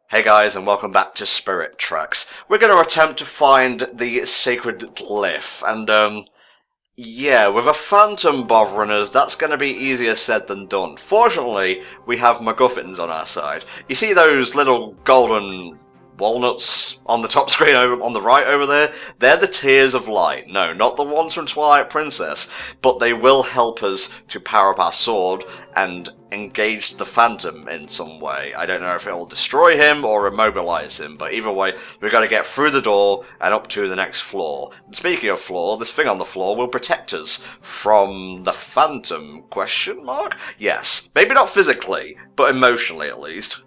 Hey guys, and welcome back to Spirit Tracks. We're going to attempt to find the sacred glyph, and yeah, with a phantom bothering us, that's going to be easier said than done. Fortunately, we have MacGuffins on our side. You see those little golden walnuts on the top screen over on the right over there? They're the Tears of Light. No, not the ones from Twilight Princess, but they will help us to power up our sword and engage the Phantom in some way. I don't know if it will destroy him or immobilize him, but either way, we've got to get through the door and up to the next floor. And speaking of floor, this thing on the floor will protect us from the Phantom? Question mark? Yes. Maybe not physically, but emotionally at least.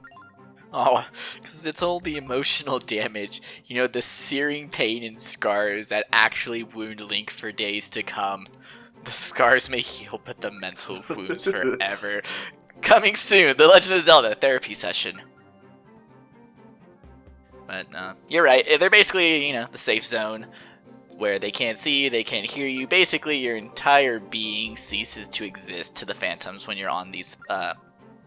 Oh, because it's all the emotional damage, the searing pain and scars that actually wound Link for days to come. The scars may heal, but the mental wounds forever. Coming soon, The Legend of Zelda therapy session. But, you're right, they're basically, the safe zone, where they can't see you, they can't hear you. Basically, your entire being ceases to exist to the phantoms when you're on these,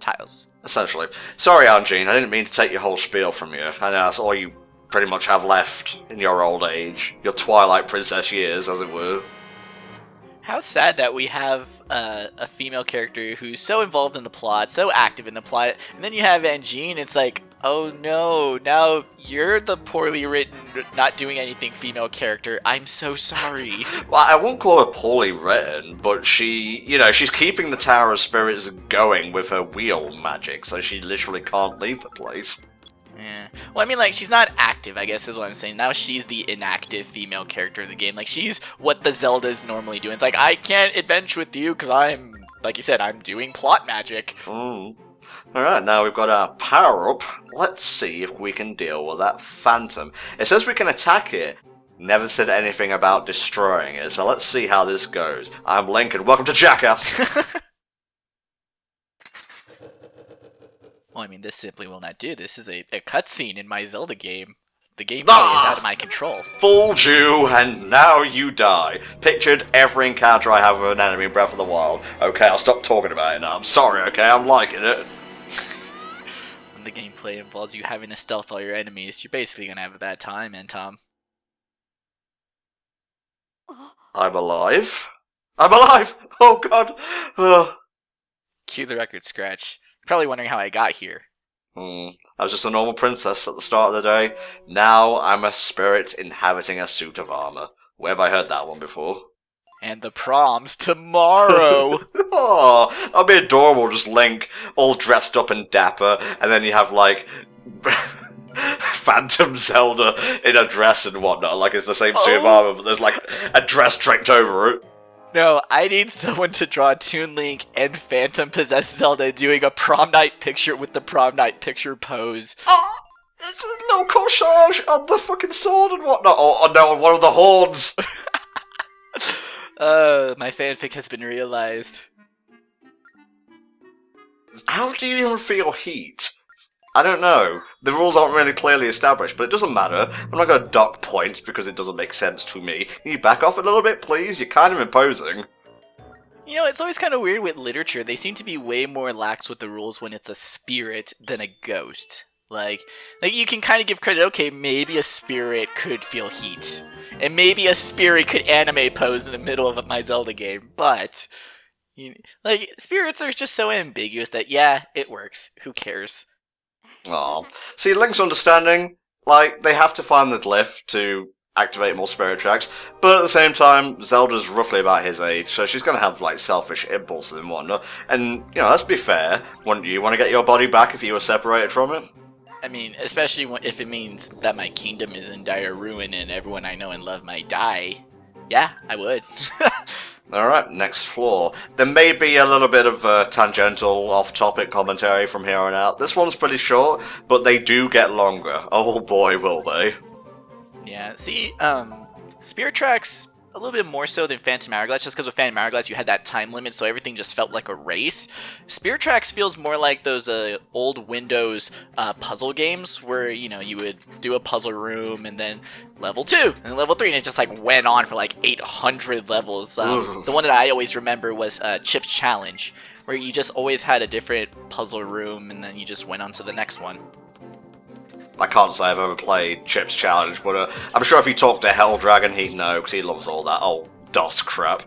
tiles. Essentially. Sorry, Anjean, I didn't mean to take your whole spiel from you. I know that's all you pretty much have left in your old age. Your Twilight Princess years, as it were. How sad that we have a female character who's so involved in the plot, so active in the plot, and then you have Anjean, it's like, oh no, now you're the poorly written, not doing anything female character. I'm so sorry. Well, I won't call her poorly written, but she's keeping the Tower of Spirits going with her wheel magic, so she literally can't leave the place. Yeah. Well, I mean, she's not active, I guess is what I'm saying. Now she's the inactive female character in the game. She's what the Zeldas normally do. It's I can't adventure with you because I'm, like you said, I'm doing plot magic. Alright, now we've got our power-up. Let's see if we can deal with that Phantom. It says we can attack it. Never said anything about destroying it, so let's see how this goes. I'm Link, and welcome to Jackass! Well, I mean, this simply will not do. This is a cutscene in my Zelda game. The gameplay is out of my control. Fooled you, and now you die. Pictured every encounter I have with an enemy in Breath of the Wild. Okay, I'll stop talking about it now. I'm sorry, okay? I'm liking it. When the gameplay involves you having to stealth all your enemies, you're basically gonna have a bad time, and Tom. I'm alive? I'm alive! Oh god! Cue the record scratch. You're probably wondering how I got here. I was just a normal princess at the start of the day. Now I'm a spirit inhabiting a suit of armor. Where have I heard that one before? And the prom's tomorrow! Oh, I'll be adorable, just Link, all dressed up and dapper, and then you have, Phantom Zelda in a dress and whatnot, it's the same suit of armor, but there's, a dress draped over it. No, I need someone to draw Toon Link and Phantom Possessed Zelda doing a prom night picture with the prom night picture pose. Oh, it's a little corsage on the fucking sword and whatnot. Oh no, on one of the horns. My fanfic has been realized. How do you even feel heat? I don't know. The rules aren't really clearly established, but it doesn't matter. I'm not going to dock points because it doesn't make sense to me. Can you back off a little bit, please? You're kind of imposing. It's always kind of weird with literature. They seem to be way more lax with the rules when it's a spirit than a ghost. You can kind of give credit, okay, maybe a spirit could feel heat. And maybe a spirit could anime pose in the middle of my Zelda game, but... spirits are just so ambiguous that, yeah, it works. Who cares? Aw. See, Link's understanding, they have to find the glyph to activate more spirit tracks, but at the same time, Zelda's roughly about his age, so she's gonna have, selfish impulses and whatnot, and, let's be fair, wouldn't you want to get your body back if you were separated from it? I mean, especially if it means that my kingdom is in dire ruin and everyone I know and love might die. Yeah, I would. Alright, next floor. There may be a little bit of tangential, off-topic commentary from here on out. This one's pretty short, but they do get longer. Oh boy, will they. Yeah, see, Spirit Tracks, a little bit more so than Phantom Hourglass, just because with Phantom Hourglass you had that time limit, so everything just felt like a race. Spirit Tracks feels more like those old Windows puzzle games, where, you would do a puzzle room, and then level 2, and level 3, and it just, went on for, 800 levels. The one that I always remember was Chip's Challenge, where you just always had a different puzzle room, and then you just went on to the next one. I can't say I've ever played Chip's Challenge, but I'm sure if you talk to Hell Dragon, he'd know, because he loves all that old DOS crap.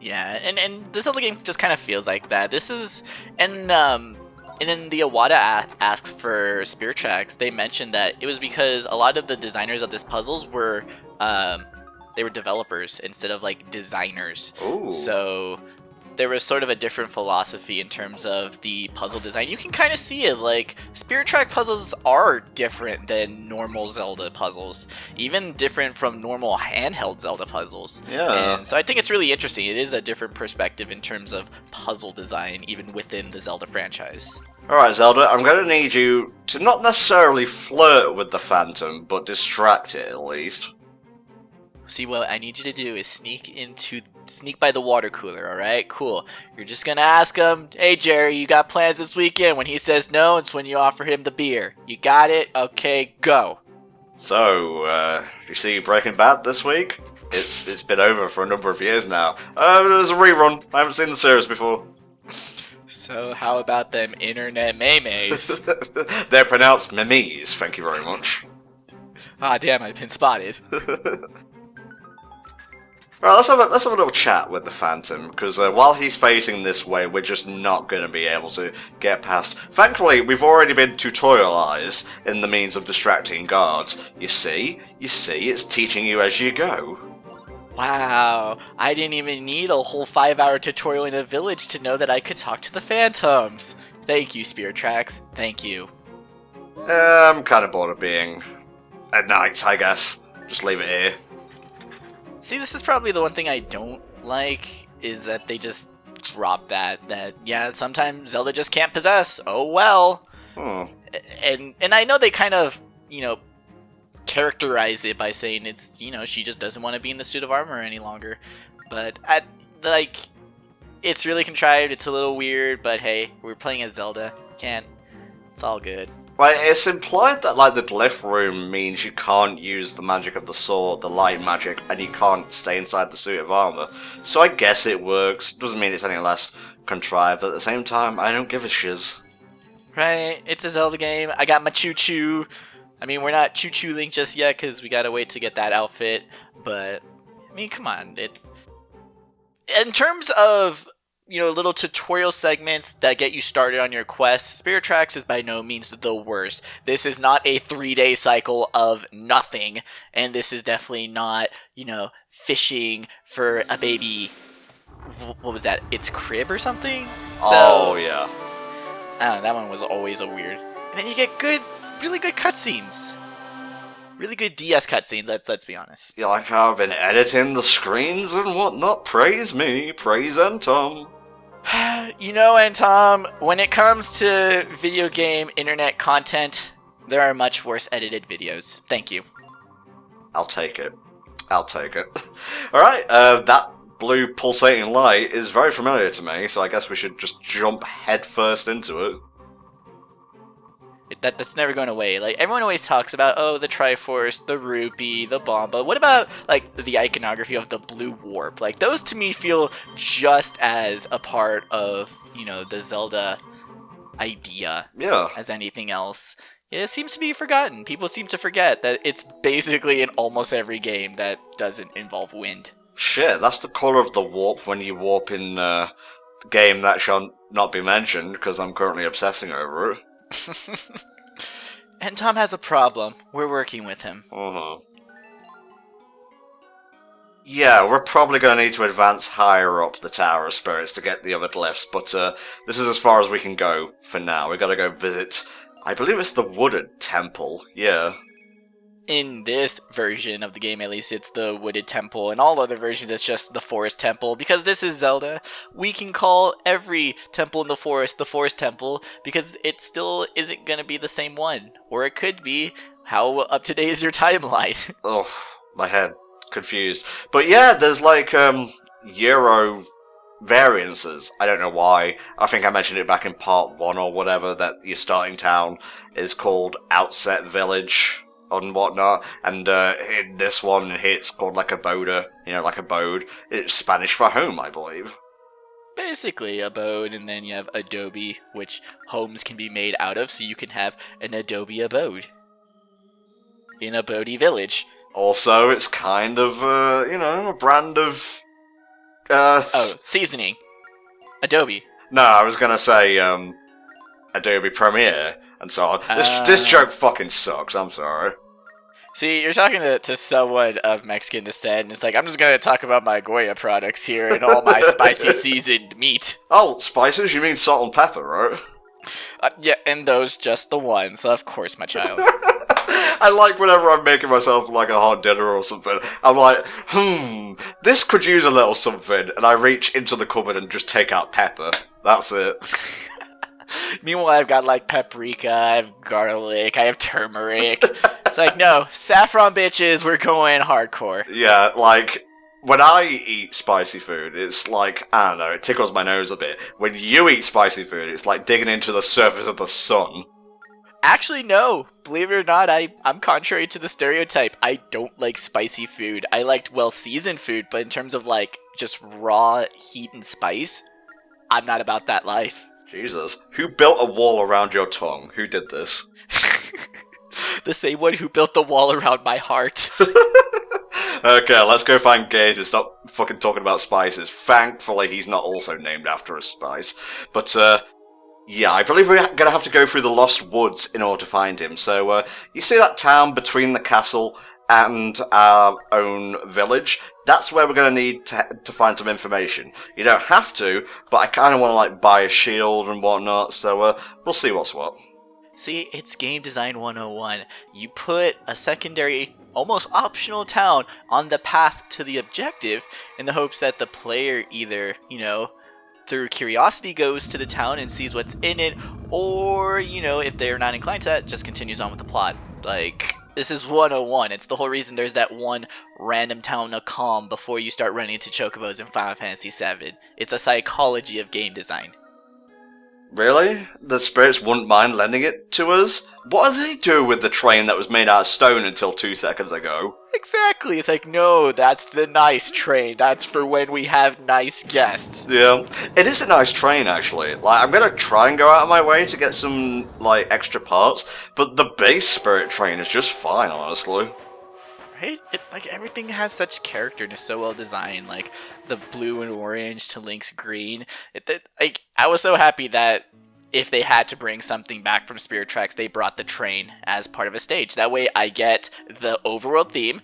Yeah, and this other game just kind of feels like that. This is, and then the Iwata asked for Spirit Tracks. They mentioned that it was because a lot of the designers of this puzzles were, they were developers instead of like designers. Ooh. So there was sort of a different philosophy in terms of the puzzle design. You can kind of see it, like, Spirit Track puzzles are different than normal Zelda puzzles, even different from normal handheld Zelda puzzles. Yeah. And so I think it's really interesting. It is a different perspective in terms of puzzle design, even within the Zelda franchise. Alright, Zelda, I'm going to need you to not necessarily flirt with the Phantom, but distract it at least. See, what I need you to do is sneak by the water cooler, alright? Cool. You're just gonna ask him, hey Jerry, you got plans this weekend? When he says no, it's when you offer him the beer. You got it? Okay, go. So, you see Breaking Bad this week? It's been over for a number of years now. It was a rerun. I haven't seen the series before. So how about them internet memes? They're pronounced memes, thank you very much. Ah, damn, I've been spotted. Alright, let's have a little chat with the Phantom, because while he's facing this way, we're just not going to be able to get past. Thankfully, we've already been tutorialized in the means of distracting guards. You see, it's teaching you as you go. Wow, I didn't even need a whole 5-hour tutorial in a village to know that I could talk to the phantoms. Thank you, Spirit Tracks. Thank you. I'm kind of bored of being a knight, I guess. Just leave it here. See, this is probably the one thing I don't like, is that they just drop that, yeah, sometimes Zelda just can't possess. Oh well. And I know they kind of, characterize it by saying it's, she just doesn't want to be in the suit of armor any longer. But, it's really contrived, it's a little weird, but hey, we're playing as Zelda. It's all good. Well, it's implied that, like, the glyph room means you can't use the magic of the sword, the light magic, and you can't stay inside the suit of armor. So I guess it works. Doesn't mean it's any less contrived, but at the same time, I don't give a shiz. Right, it's a Zelda game. I got my choo-choo. I mean, we're not choo-choo Link just yet, because we gotta wait to get that outfit. But, I mean, come on. It's... In terms of... little tutorial segments that get you started on your quest, Spirit Tracks is by no means the worst. This is not a 3-day cycle of nothing, and this is definitely not, fishing for a baby, what was that, its crib or something? Oh, yeah. I don't know, that one was always a weird. And then you get really good cutscenes. Really good DS cutscenes, let's be honest. Yeah, like how I've been editing the screens and whatnot. Praise me, praise and Tom. And Tom, when it comes to video game internet content, there are much worse edited videos. Thank you. I'll take it. Alright, that blue pulsating light is very familiar to me, so I guess we should just jump headfirst into it. That's never going away. Like, everyone always talks about, the Triforce, the Rupee, the Bomba. What about, the iconography of the blue warp? Like, those to me feel just as a part of, the Zelda idea as anything else. It seems to be forgotten. People seem to forget that it's basically in almost every game that doesn't involve wind. Shit, that's the colour of the warp when you warp in the game that shall not be mentioned, because I'm currently obsessing over it. And Tom has a problem. We're working with him. Yeah, we're probably going to need to advance higher up the Tower of Spirits to get the other glyphs, but this is as far as we can go for now. We got to go visit, I believe it's the Wooded Temple, yeah. In this version of the game, at least, it's the Wooded Temple. In all other versions, it's just the Forest Temple. Because this is Zelda, we can call every temple in the Forest Temple, because it still isn't going to be the same one. Or it could be. How up to date is your timeline? Oh, my head confused. But yeah, there's Euro variances. I don't know why. I think I mentioned it back in part 1 or whatever, that your starting town is called Outset Village and whatnot, and in this one it's called like Aboda, like abode. It's Spanish for home, I believe. Basically abode, and then you have Adobe, which homes can be made out of, so you can have an Adobe abode. in a Bodhi village. Also, it's kind of, a brand of... Seasoning. Adobe. No, I was gonna say, Adobe Premiere, and so on. This joke fucking sucks, I'm sorry. See, you're talking to someone of Mexican descent, and it's like, I'm just gonna talk about my Goya products here and all my spicy seasoned meat. Oh, spices? You mean salt and pepper, right? Yeah, and those just the ones, of course, my child. I like whenever I'm making myself like a hot dinner or something, I'm like, this could use a little something, and I reach into the cupboard and just take out pepper. That's it. Meanwhile, I've got like paprika, I have garlic, I have turmeric. It's like, no, saffron bitches, we're going hardcore. Yeah, like, when I eat spicy food, it's like, I don't know, it tickles my nose a bit. When you eat spicy food, it's like digging into the surface of the sun. Actually, no. Believe it or not, I'm contrary to the stereotype. I don't like spicy food. I liked well-seasoned food, but in terms of like just raw heat and spice, I'm not about that life. Jesus. Who built a wall around your tongue? Who did this? The same one who built the wall around my heart. Okay, let's go find Gage and stop fucking talking about spices. Thankfully, he's not also named after a spice. But, yeah, I believe we're gonna have to go through the Lost Woods in order to find him. So, you see that town between the castle and our own village? That's where we're gonna need to find some information. You don't have to, but I kinda wanna, like, buy a shield and whatnot, so, we'll see what's what. See, it's Game Design 101. You put a secondary, almost optional town on the path to the objective in the hopes that the player either, through curiosity goes to the town and sees what's in it, or, if they're not inclined to that, just continues on with the plot. Like, this is 101. It's the whole reason there's that one random town to calm before you start running into chocobos in Final Fantasy VII. It's a psychology of game design. Really? The spirits wouldn't mind lending it to us? What do they do with the train that was made out of stone until 2 seconds ago? Exactly. It's like, no, that's the nice train. That's for when we have nice guests. Yeah. It is a nice train, actually. Like, I'm gonna try and go out of my way to get some, like, extra parts, but the base spirit train is just fine, honestly. Right? Like, everything has such character and is so well designed. Like, the blue and orange to Link's green. I was so happy that if they had to bring something back from Spirit Tracks, they brought the train as part of a stage. That way I get the overworld theme,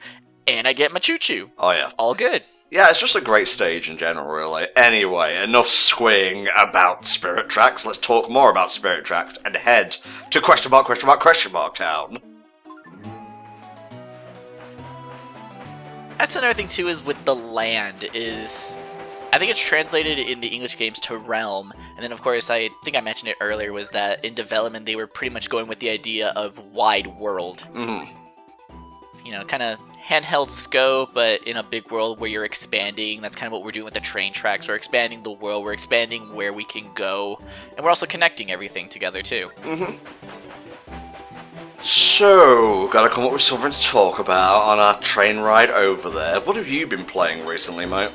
and I get my choo-choo. Oh, yeah. All good. Yeah, it's just a great stage in general, really. Anyway, enough squeeing about Spirit Tracks. Let's talk more about Spirit Tracks and head to question mark town. That's another thing too, is with the land, is I think it's translated in the English games to realm, and then of course I think I mentioned it earlier, was that in development they were pretty much going with the idea of wide world. Kind of handheld scope, but in a big world where you're expanding. That's kind of what we're doing with the train tracks. We're expanding the world, we're expanding where we can go, and we're also connecting everything together too. So, gotta come up with something to talk about on our train ride over there. What have you been playing recently, mate?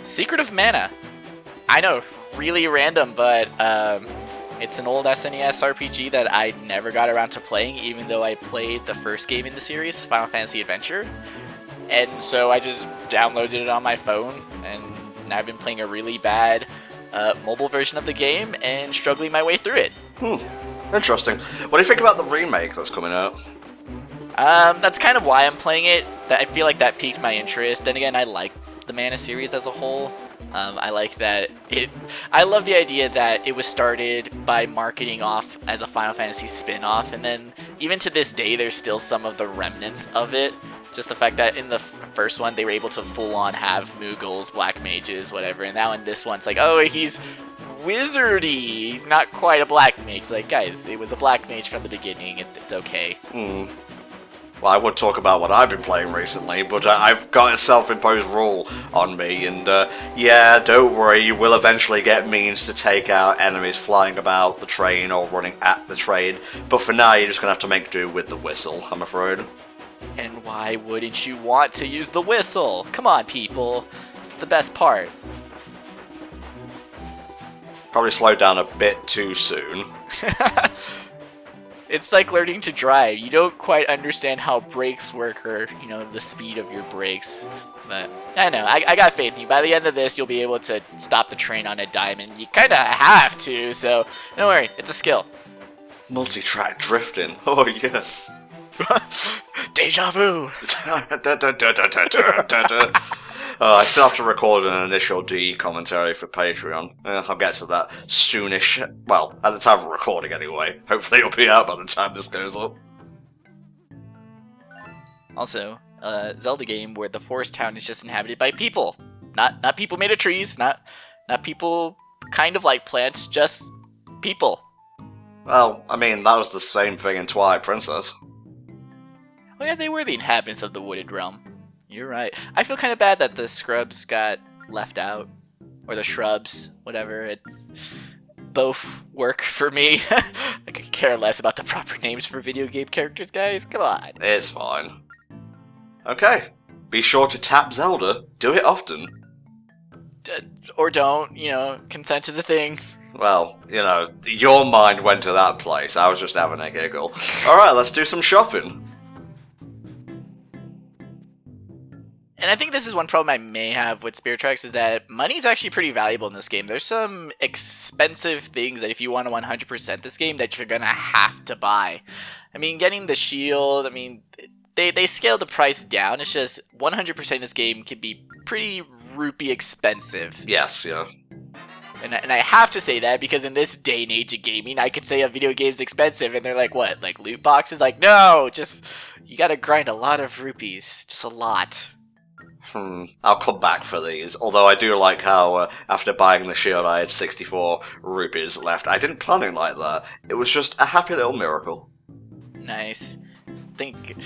Secret of Mana. I know, really random, but it's an old SNES RPG that I never got around to playing, even though I played the first game in the series, Final Fantasy Adventure. And so I just downloaded it on my phone, and now I've been playing a really bad mobile version of the game and struggling my way through it. Interesting. What do you think about the remake that's coming out? That's kind of why I'm playing it. I feel like that piqued my interest. Then again, I like the Mana series as a whole. I like that I love the idea that it was started by marketing off as a Final Fantasy spin-off, and then even to this day there's still some of the remnants of it. Just the fact that in the first one they were able to full-on have Moogles, Black Mages, whatever, and now in this one it's like, oh, he's wizardy, he's not quite a Black Mage. Like, guys, it was a Black Mage from the beginning, it's okay. Well, I would talk about what I've been playing recently, but I've got a self-imposed rule on me, and yeah, don't worry, you will eventually get means to take out enemies flying about the train or running at the train, but for now you're just going to have to make do with the whistle, I'm afraid. And why wouldn't you want to use the whistle? Come on, people, it's the best part. Probably slowed down a bit too soon. It's like learning to drive. You don't quite understand how brakes work or, you know, the speed of your brakes. But, I don't know. I got faith in you. By the end of this, you'll be able to stop the train on a dime, and you kind of have to, so don't worry. It's a skill. Multi-track drifting. Oh, yeah. Deja vu! I still have to record an initial DE commentary for Patreon. I'll get to that soonish. Well, at the time of recording anyway. Hopefully it'll be out by the time this goes up. Also, a Zelda game where the forest town is just inhabited by people. Not people made of trees, not people kind of like plants, just people. Well, I mean, that was the same thing in Twilight Princess. Oh yeah, they were the inhabitants of the wooded realm. You're right. I feel kind of bad that the scrubs got left out. Or the shrubs, whatever. It's both work for me. I could care less about the proper names for video game characters, guys. Come on. It's fine. Okay. Be sure to tap Zelda. Do it often. Or don't, you know, consent is a thing. Well, you know, your mind went to that place. I was just having a giggle. Alright, let's do some shopping. And I think this is one problem I may have with Spirit Tracks is that money is actually pretty valuable in this game. There's some expensive things that if you want to 100% this game that you're going to have to buy. I mean, getting the shield, I mean, they scaled the price down. It's just 100% this game can be pretty rupee expensive. Yes, yeah. And I have to say that because in this day and age of gaming, I could say a video game's expensive and they're like, what, like loot boxes? Like, no, just, you gotta grind a lot of rupees. Just a lot. I'll come back for these. Although I do like how, after buying the shield, I had 64 rupees left. I didn't plan it like that. It was just a happy little miracle. Nice. I think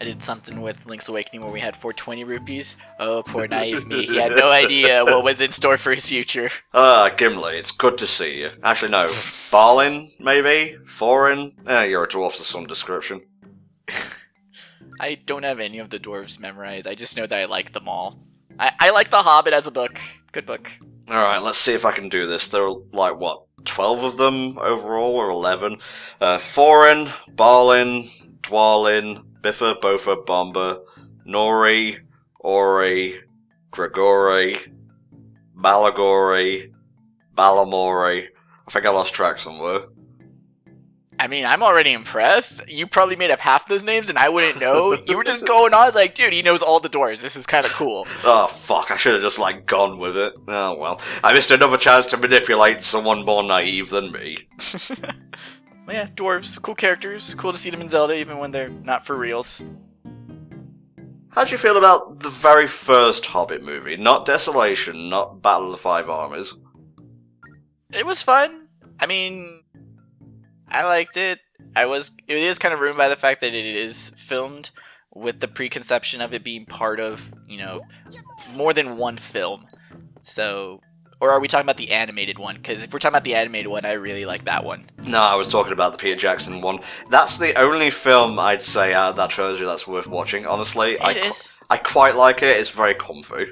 I did something with Link's Awakening where we had 420 rupees. Oh, poor naive me. He had no idea what was in store for his future. Gimli, it's good to see you. Actually, no. Balin, maybe? Thorin? You're a dwarf of some description. I don't have any of the dwarves memorized. I just know that I like them all. I like The Hobbit as a book. Good book. Alright, let's see if I can do this. There are, like, what, 12 of them overall, or 11? Thorin, Balin, Dwalin, Biffa, Bofa, Bomba, Nori, Ori, Grigori, Balagori, Balamori. I think I lost track somewhere. I mean, I'm already impressed. You probably made up half those names and I wouldn't know. You were just going on. I was like, dude, he knows all the dwarves. This is kind of cool. Oh, fuck. I should have just, like, gone with it. Oh, well. I missed another chance to manipulate someone more naive than me. Well, yeah, dwarves. Cool characters. Cool to see them in Zelda even when they're not for reals. How'd you feel about the very first Hobbit movie? Not Desolation, not Battle of the Five Armies. It was fun. I mean, I liked it. It is kind of ruined by the fact that it is filmed with the preconception of it being part of, you know, more than one film. So, or are we talking about the animated one? Because if we're talking about the animated one, I really like that one. No, I was talking about the Peter Jackson one. That's the only film I'd say out of that trilogy that's worth watching, honestly. It is. I quite like it. It's very comfy.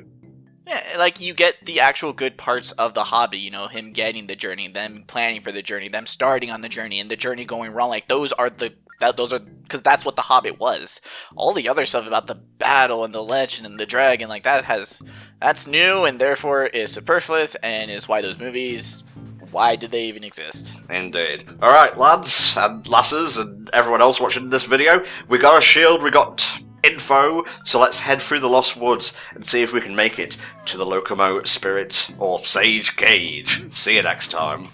Yeah, like, you get the actual good parts of The Hobbit, you know, him getting the journey, them planning for the journey, them starting on the journey, and the journey going wrong. Like, those are, because that's what The Hobbit was. All the other stuff about the battle and the legend and the dragon, like, that's new and therefore is superfluous and is why those movies, why did they even exist? Indeed. Alright, lads and lasses and everyone else watching this video, we got a shield, we got info, so let's head through the Lost Woods and see if we can make it to the Locomo Spirit or Sage Cage. See you next time.